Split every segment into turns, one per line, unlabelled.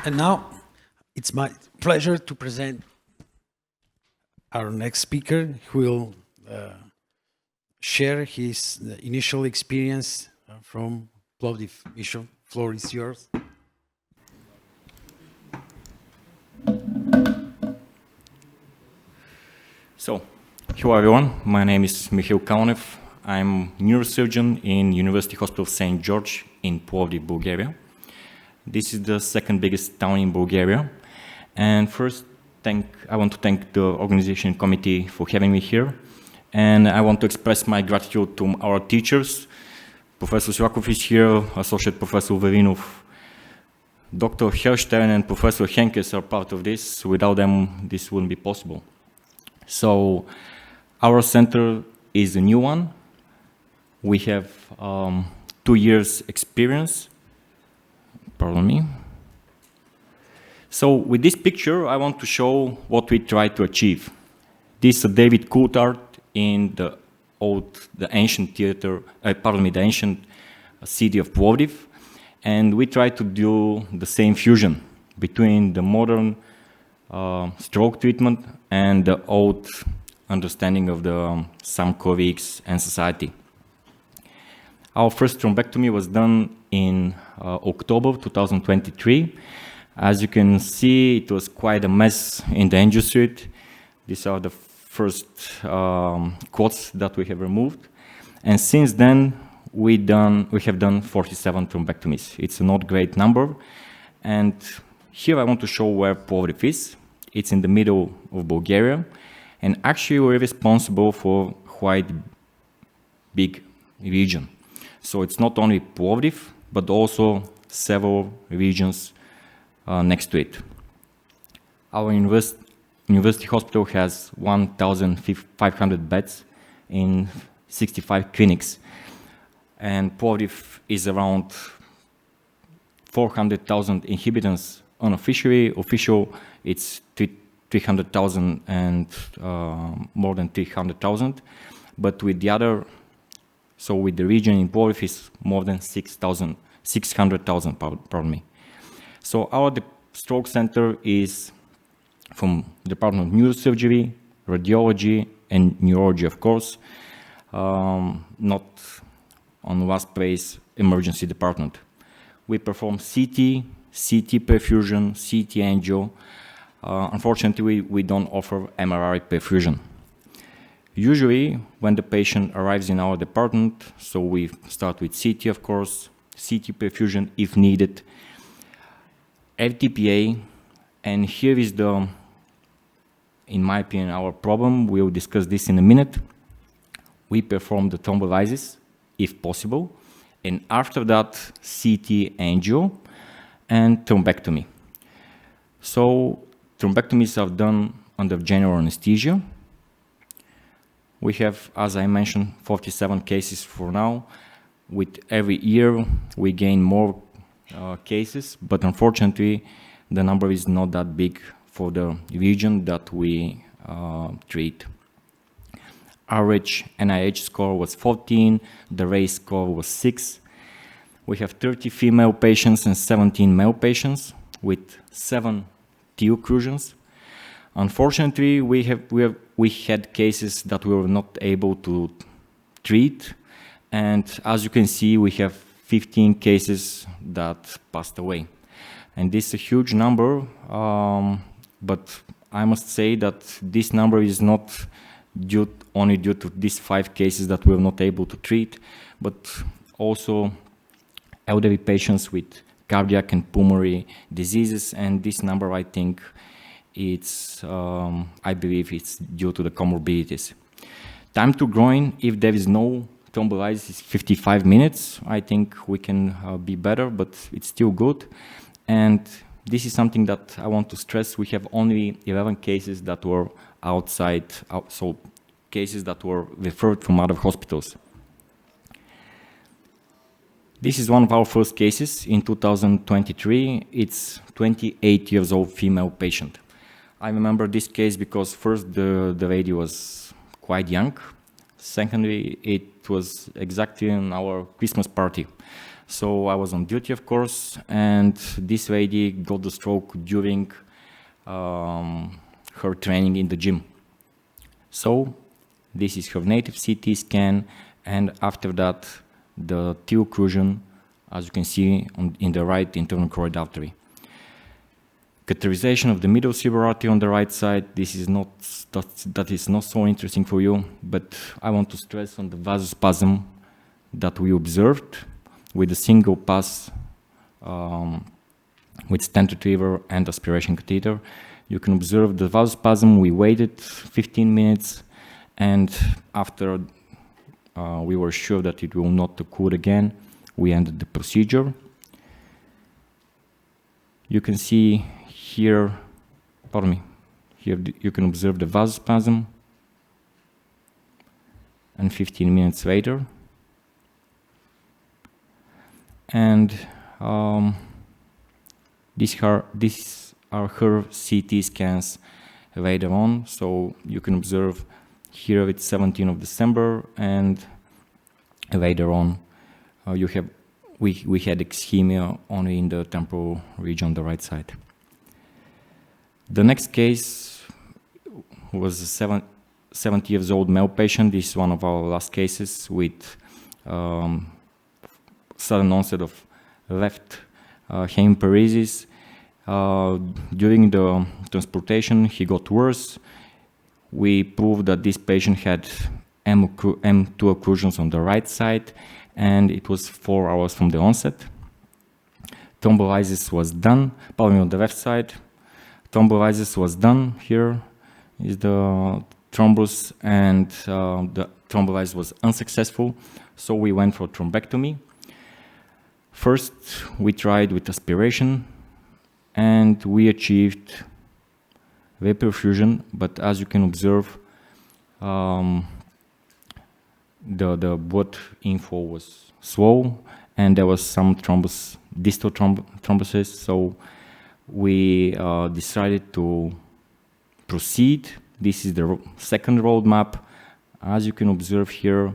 And now it's my pleasure to present our next speaker, who will share his initial experience from Plovdiv. Mihail, floor is yours.
So, hello everyone, my name is Mihail Kalnev. I'm neurosurgeon in University Hospital St. George in Plovdiv, Bulgaria. This is the second biggest town in Bulgaria. And first, I want to thank the organization committee for having me here. And I want to express my gratitude to our teachers. Professor Staikov is here, Associate Professor Verinov, Dr. Herstein and Professor Henkes are part of this. Without them, this wouldn't be possible. So, our center is a new one. We have 2 years experience. Pardon me. So with this picture, I want to show what we try to achieve. This is David Coulthard in the ancient theater, the ancient city of Plovdiv, and we try to do the same fusion between the modern stroke treatment and the old understanding of the some colleagues and society. Our first thrombectomy was done in October 2023. As you can see, it was quite a mess in the angio suite. These are the first quads that we have removed. And since then, we have done 47 thrombectomies. It's a not great number. And here I want to show where Plovdiv is. It's in the middle of Bulgaria. And actually, we're responsible for quite big region. So it's not only Plovdiv, but also several regions next to it. Our university hospital has 1,500 beds in 65 clinics. And Plovdiv is around 400,000 inhabitants unofficially. Official, it's 300,000 and more than 300,000. But with the other, so with the region in Plovdiv is more than 600,000, pardon me. So our stroke center is from the Department of Neurosurgery, Radiology, and Neurology, of course, not on last place, emergency department. We perform CT perfusion, CT angio. Unfortunately, we don't offer MRI perfusion. Usually, when the patient arrives in our department, so we start with CT, of course, CT perfusion if needed, FTPA, and here is in my opinion, our problem. We'll discuss this in a minute. We perform the thrombolysis, if possible, and after that, CT angio and thrombectomy. So, thrombectomies are done under general anesthesia. We have, as I mentioned, 47 cases for now. With every year, we gain more cases, but unfortunately, the number is not that big for the region that we treat. Average NIH score was 14, the race score was 6. We have 30 female patients and 17 male patients with 7 T occlusions. Unfortunately, we had cases that we were not able to treat, and as you can see, we have 15 cases that passed away. And this is a huge number, but I must say that this number is not only due to these 5 cases that we were not able to treat, but also elderly patients with cardiac and pulmonary diseases, and this number, I think, I believe it's due to the comorbidities. Time to groin, if there is no thrombolysis, is 55 minutes. I think we can be better, but it's still good. And this is something that I want to stress. We have only 11 cases that were so cases that were referred from other hospitals. This is one of our first cases in 2023. It's 28 years old female patient. I remember this case because first the lady was quite young. Secondly, it was exactly in our Christmas party. So I was on duty, of course, and this lady got the stroke during her training in the gym. So this is her native CT scan, and after that, the T occlusion, as you can see in the right internal choroid artery. Catheterization of the middle cerebral artery on the right side. This is not that is not so interesting for you, but I want to stress on the vasospasm that we observed with a single pass with stent retriever and aspiration catheter. You can observe the vasospasm. We waited 15 minutes, and after we were sure that it will not occur again, we ended the procedure. You can see here, pardon me, here you can observe the vasospasm, and 15 minutes later. And these are her CT scans later on. So you can observe here it's 17th of December, and later on we had ischemia only in the temporal region on the right side. The next case was a 70 years old male patient. This is one of our last cases with sudden onset of left hemiparesis. During the transportation, he got worse. We proved that this patient had M2 occlusions on the right side, and it was 4 hours from the onset. Thrombolysis was done, probably on the left side. Thrombolysis was done. Here is the thrombus, and the thrombolysis was unsuccessful, so we went for thrombectomy. First, we tried with aspiration, and we achieved vapor perfusion, but as you can observe, the blood inflow was slow, and there was some distal thrombosis, so we decided to proceed. This is the second roadmap. As you can observe here,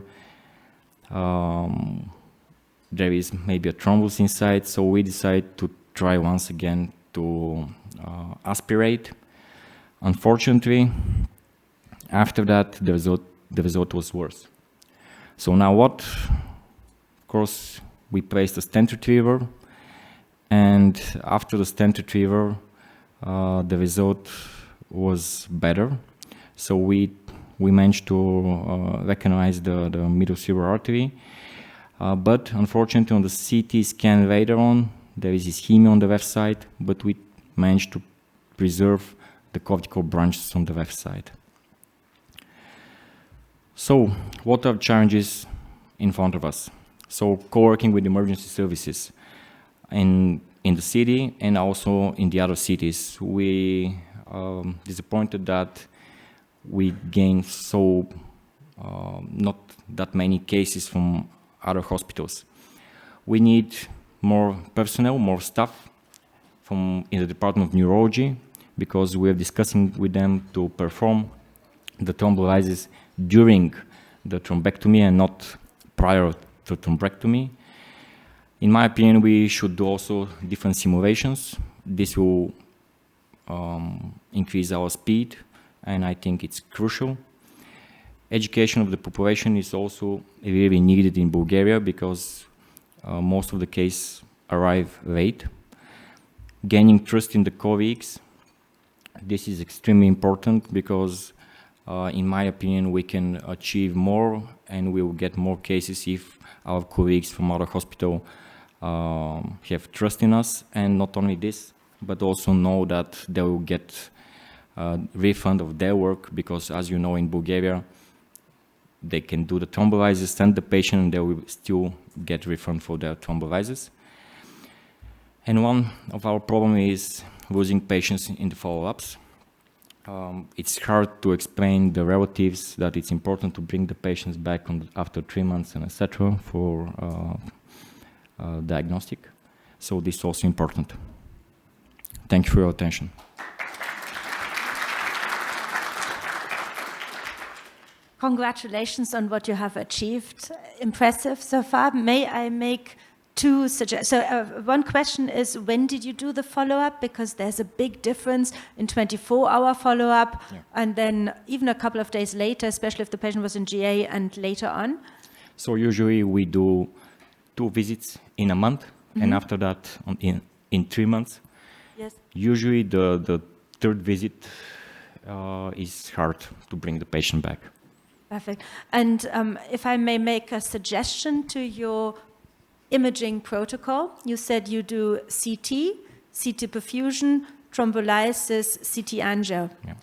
there is maybe a thrombus inside, so we decided to try once again to aspirate. Unfortunately, after that, the result was worse. So now what? Of course, we placed a stent retriever, and after the stent retriever, the result was better. So we managed to recognize the middle cerebral artery, but unfortunately on the CT scan later on, there is ischemia on the left side, but we managed to preserve the cortical branches on the left side. So, what are the challenges in front of us? So, co-working with emergency services in the city and also in the other cities. We disappointed that we gained not that many cases from other hospitals. We need more personnel, more staff in the Department of Neurology, because we are discussing with them to perform the thrombolysis during the thrombectomy and not prior to thrombectomy. In my opinion, we should do also different simulations. This will increase our speed, and I think it's crucial. Education of the population is also really needed in Bulgaria, because most of the cases arrive late. Gaining trust in the colleagues. This is extremely important, because in my opinion, we can achieve more and we will get more cases if our colleagues from other hospital have trust in us, and not only this, but also know that they will get refund of their work, because as you know, in Bulgaria, they can do the thrombolysis, send the patient, and they will still get refund for their thrombolysis. And one of our problem is losing patients in the follow-ups. It's hard to explain the relatives that it's important to bring the patients back after 3 months and etc. for diagnostic. So this is also important. Thank you for your attention.
Congratulations on what you have achieved. Impressive so far. May I make two suggestions. So one question is, when did you do the follow-up? Because there's a big difference in 24-hour follow-up and then even a couple of days later, especially if the patient was in GA and later on.
So usually we do 2 visits in a month, and after that in 3 months.
Yes.
Usually the third visit is hard to bring the patient back.
Perfect. And if I may make a suggestion to your imaging protocol, you said you do CT, CT perfusion, thrombolysis, CT angio.
Yeah.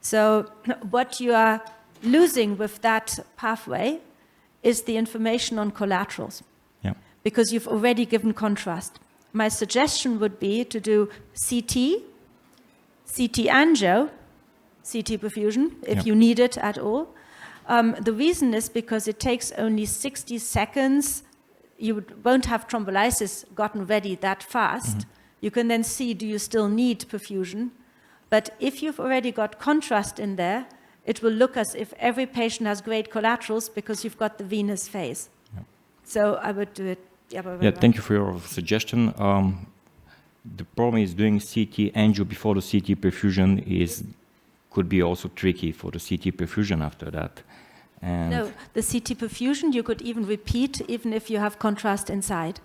So what you are losing with that pathway is the information on collaterals, because you've already given contrast. My suggestion would be to do CT, CT angio, CT perfusion, if you need it at all. The reason is because it takes only 60 seconds. You won't have thrombolysis gotten ready that fast. You can then see, do you still need perfusion? But if you've already got contrast in there, it will look as if every patient has great collaterals because you've got the venous phase. So I would do it.
Thank you for your suggestion. The problem is doing CT angio before the CT perfusion could be also tricky for the CT perfusion after that. And
no, the CT perfusion you could even repeat even if you have contrast inside.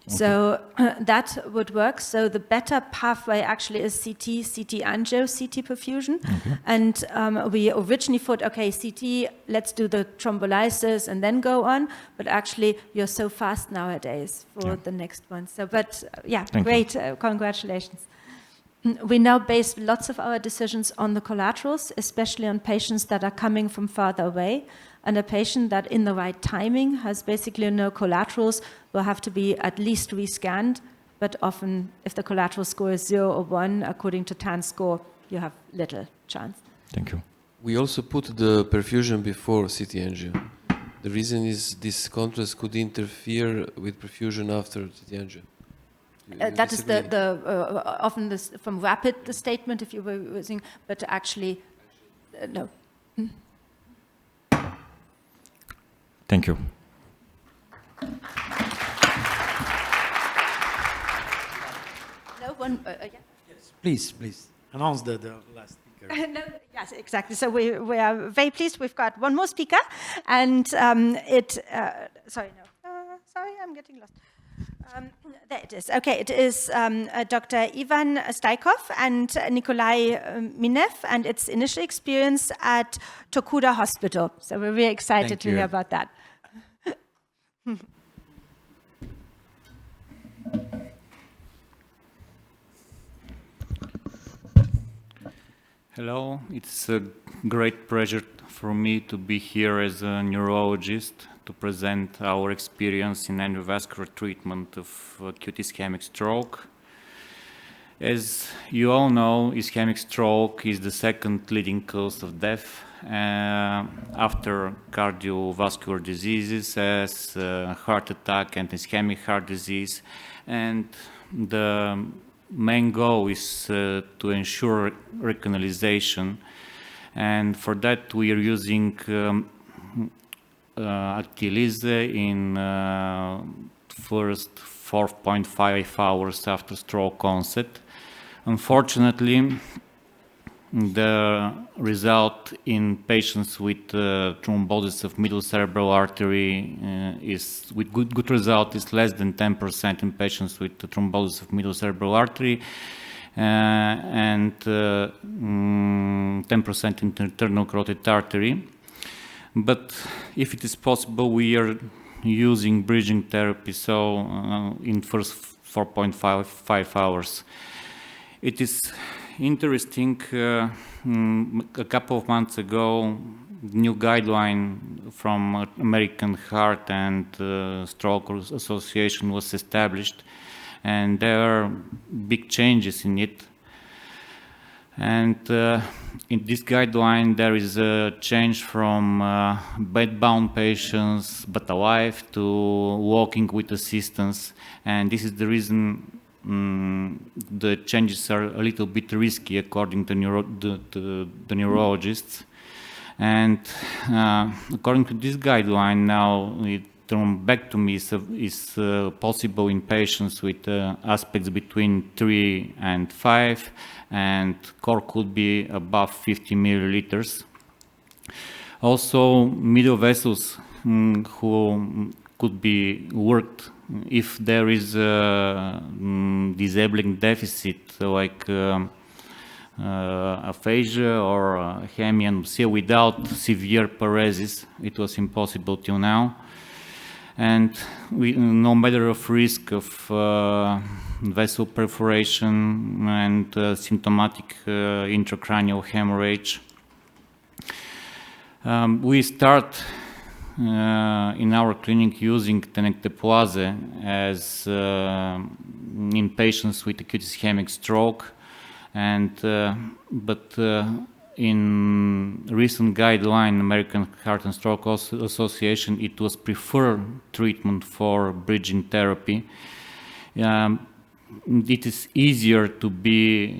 Okay. So that would work. So the better pathway actually is CT, CT angio, CT perfusion. Okay. And we originally thought, okay, CT, let's do the thrombolysis and then go on. But actually, you're so fast nowadays for the next one. So, but great, congratulations. We now base lots of our decisions on the collaterals, especially on patients that are coming from farther away. And a patient that in the right timing has basically no collaterals will have to be at least rescanned. But often, if the collateral score is 0 or 1, according to TAN score, you have little chance.
Thank you.
We also put the perfusion before CT angio. The reason is this contrast could interfere with perfusion after CT angio.
That is often this, from rapid the statement if you were using, but actually, no.
Thank you.
No one.
Yes, please announce the last speaker.
No, yes, exactly. So we are very pleased. We've got one more speaker, and sorry, I'm getting lost. There it is. Okay, it is Dr. Ivan Staikov and Nikolay Mihnev, and its initial experience at Tokuda Hospital. So we're really excited to hear about that.
Hello, it's a great pleasure for me to be here as a neurologist to present our experience in endovascular treatment of acute ischemic stroke. As you all know, ischemic stroke is the second leading cause of death after cardiovascular diseases as heart attack and ischemic heart disease. And the main goal is to ensure recanalization. And for that, we are using Actilise in first 4.5 hours after stroke onset. Unfortunately, the result in patients with thrombosis of middle cerebral artery is, with good result, is less than 10% in patients with thrombosis of middle cerebral artery, and 10% in internal carotid artery. But if it is possible, we are using bridging therapy, so in first 4.5 hours. It is interesting, a couple of months ago, new guideline from American Heart and Stroke Association was established, and there are big changes in it. And in this guideline, there is a change from bedbound patients but alive to walking with assistance, and this is the reason the changes are a little bit risky according to the neurologists. And according to this guideline now, thrombectomy is possible in patients with aspects between 3 and 5, and core could be above 50 milliliters. Also, middle vessels who could be worked if there is a disabling deficit like aphasia or hemianopsia without severe paresis. It was impossible till now. And no matter of risk of vessel perforation and symptomatic intracranial hemorrhage. We start in our clinic using tenecteplase as in patients with acute ischemic stroke, and but in recent guideline, American Heart and Stroke Association, it was preferred treatment for bridging therapy. It is easier to be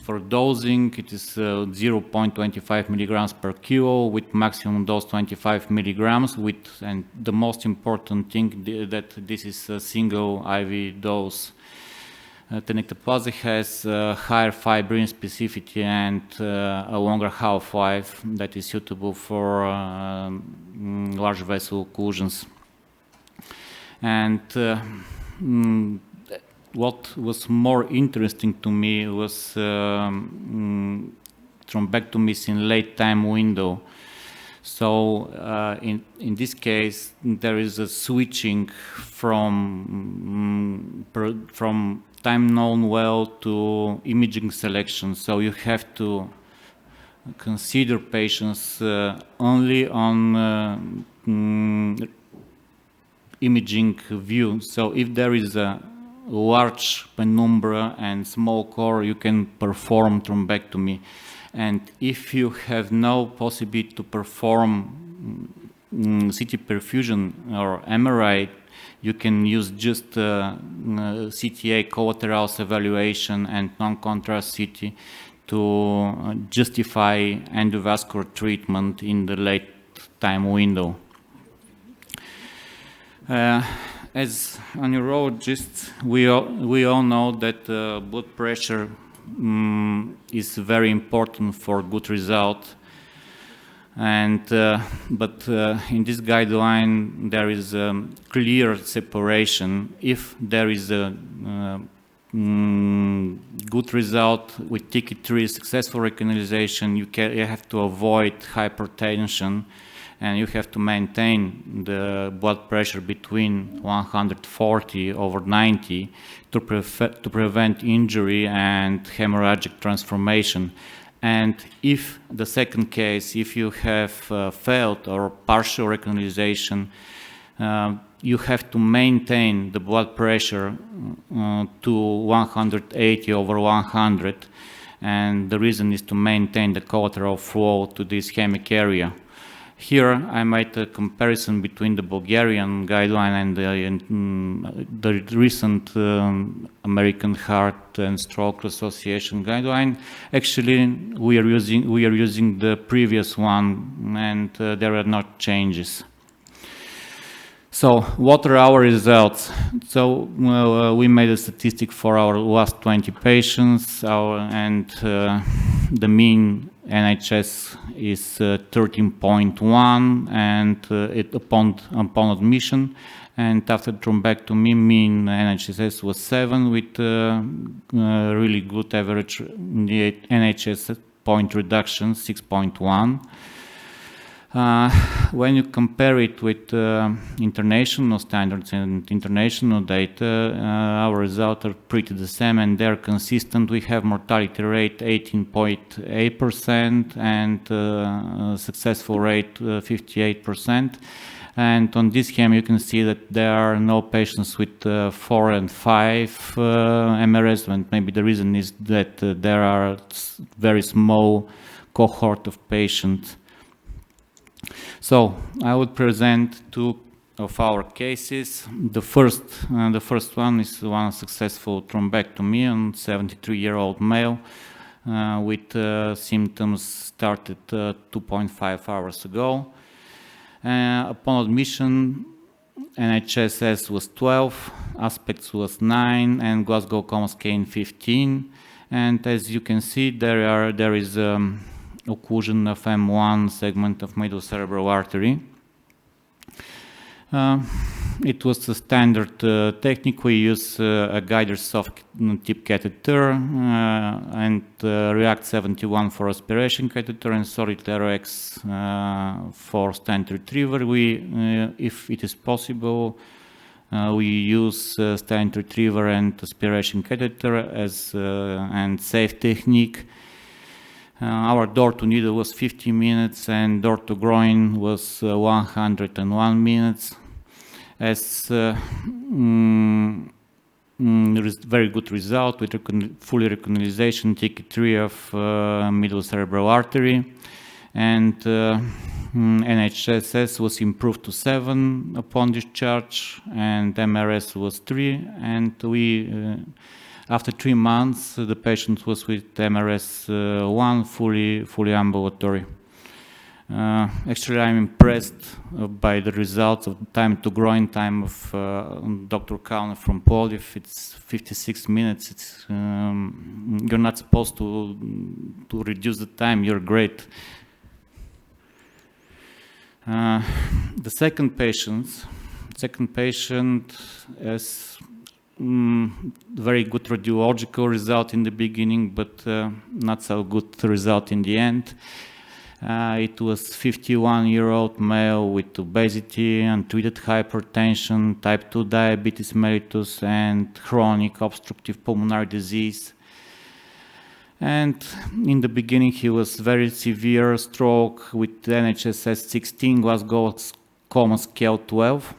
for dosing. It is 0.25 milligrams per kilo with maximum dose 25 milligrams. And the most important thing that this is a single IV dose. Tenecteplase has higher fibrin specificity and a longer half-life that is suitable for large vessel occlusions. And what was more interesting to me was thrombectomies in late time window. So in this case, there is a switching from time known well to imaging selection. So you have to consider patients only on imaging view. So if there is a large penumbra and small core, you can perform thrombectomy. And if you have no possibility to perform CT perfusion or MRI, you can use just CTA collaterals evaluation and non-contrast CT to justify endovascular treatment in the late time window. As a neurologist, we all know that blood pressure is very important for good result. And but in this guideline, there is a clear separation. If there is a good result with TK3 successful recanalization, you have to avoid hypertension, and you have to maintain the blood pressure between 140/90 to prevent injury and hemorrhagic transformation. And if the second case, if you have failed or partial recanalization, you have to maintain the blood pressure to 180/100, and the reason is to maintain the collateral flow to the ischemic area. Here I made a comparison between the Bulgarian guideline and the recent American Heart and Stroke Association guideline. Actually, we are using the previous one, and there are no changes. So, what are our results? So, we made a statistic for our last 20 patients, and the mean NHS is 13.1, and upon admission, and after thrombectomy, mean NHS was 7 with really good average NHS point reduction, 6.1. When you compare it with international standards and international data, our results are pretty the same, and they're consistent. We have mortality rate 18.8% and successful rate 58%. And on this scheme, you can see that there are no patients with 4 and 5 MRS, and maybe the reason is that there are very small cohort of patients. So I would present two of our cases. The first one is one successful thrombectomy on 73-year-old male with symptoms started 2.5 hours ago. Upon admission, NHSS was 12, aspects was 9, and Glasgow Coma Scale 15. And as you can see, there is occlusion of M1 segment of middle cerebral artery. It was a standard technique. We use a guided soft tip catheter and React 71 for aspiration catheter and solid RX for stent retriever. If it is possible, we use stent retriever and aspiration catheter as and safe technique. Our door to needle was 50 minutes and door to groin was 101 minutes. As there is very good result with fully recanalization TK3 of middle cerebral artery, and NHSS was improved to 7 upon discharge, and MRS was 3, and we after 3 months the patient was with MRS 1 fully ambulatory. Actually, I'm impressed by the results of time to groin time of Dr. Kalnev from Plovdiv. It's 56 minutes. It's you're not supposed to reduce the time. You're great. The second patient has very good radiological result in the beginning, but not so good result in the end. It was 51-year-old male with obesity, untreated hypertension, type 2 diabetes mellitus, and chronic obstructive pulmonary disease. And in the beginning, he was very severe stroke with NHSS 16, Glasgow Coma Scale 12.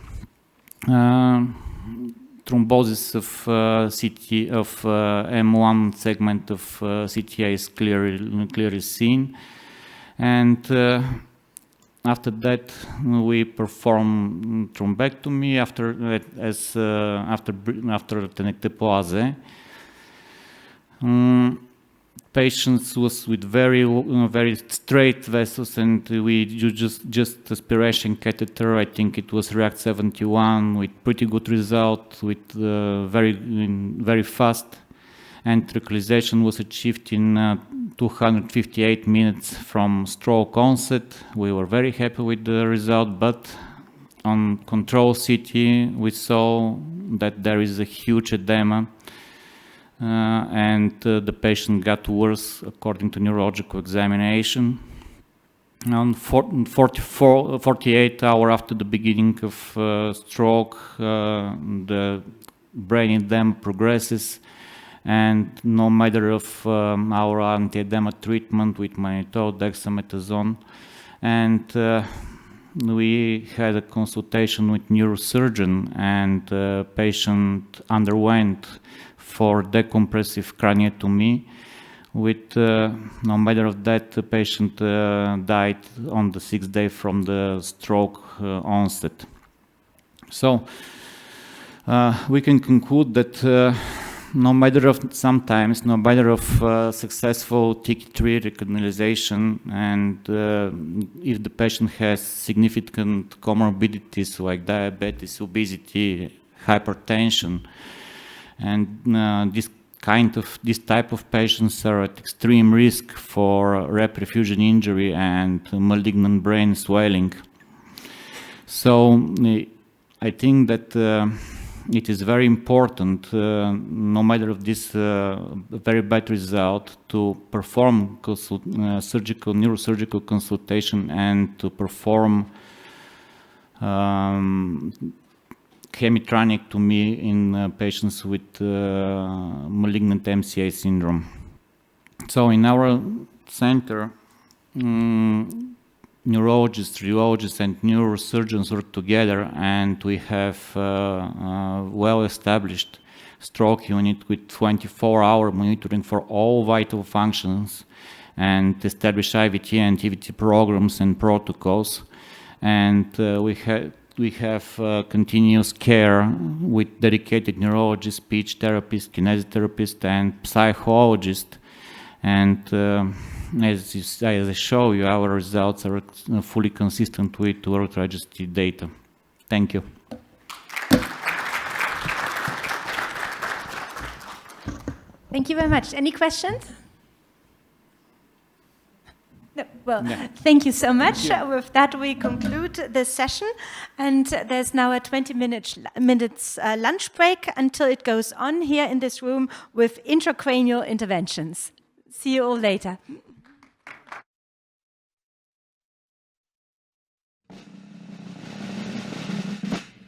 Thrombosis of CT of M1 segment of CTA is clearly seen. And after that, we perform thrombectomy after tenecteplase. Patients was with very straight vessels, and we do just aspiration catheter. I think it was React 71 with pretty good result, with very fast. And tracalization was achieved in 258 minutes from stroke onset. We were very happy with the result, but on control CT we saw that there is a huge edema, and the patient got worse according to neurological examination. On 48 hours after the beginning of stroke, the brain edema progresses, and no matter of our anti-edema treatment with mannitol, dexamethasone, and we had a consultation with neurosurgeon, and the patient underwent for decompressive craniotomy. With no matter of that, the patient died on the 6th day from the stroke onset. So we can conclude that no matter of successful TK3 recanalization, and if the patient has significant comorbidities like diabetes, obesity, hypertension, and this type of patients are at extreme risk for reperfusion injury and malignant brain swelling. So I think that it is very important, no matter of this very bad result, to perform neurosurgical consultation and to perform hemitraneectomy in patients with malignant MCA syndrome. So in our center, neurologists, radiologists, and neurosurgeons work together, and we have well-established stroke unit with 24-hour monitoring for all vital functions, and established IVT and TVT programs and protocols. And we have continuous care with dedicated neurologist, speech therapist, kinesiotherapist, and psychologist. And as I show you, our results are fully consistent with World Registry data. Thank you.
Thank you very much. Any questions? No. Well,
Yeah.
thank you so much. With that, we conclude this session. And there's now a 20 minutes lunch break until it goes on here in this room with intracranial interventions. See you all later.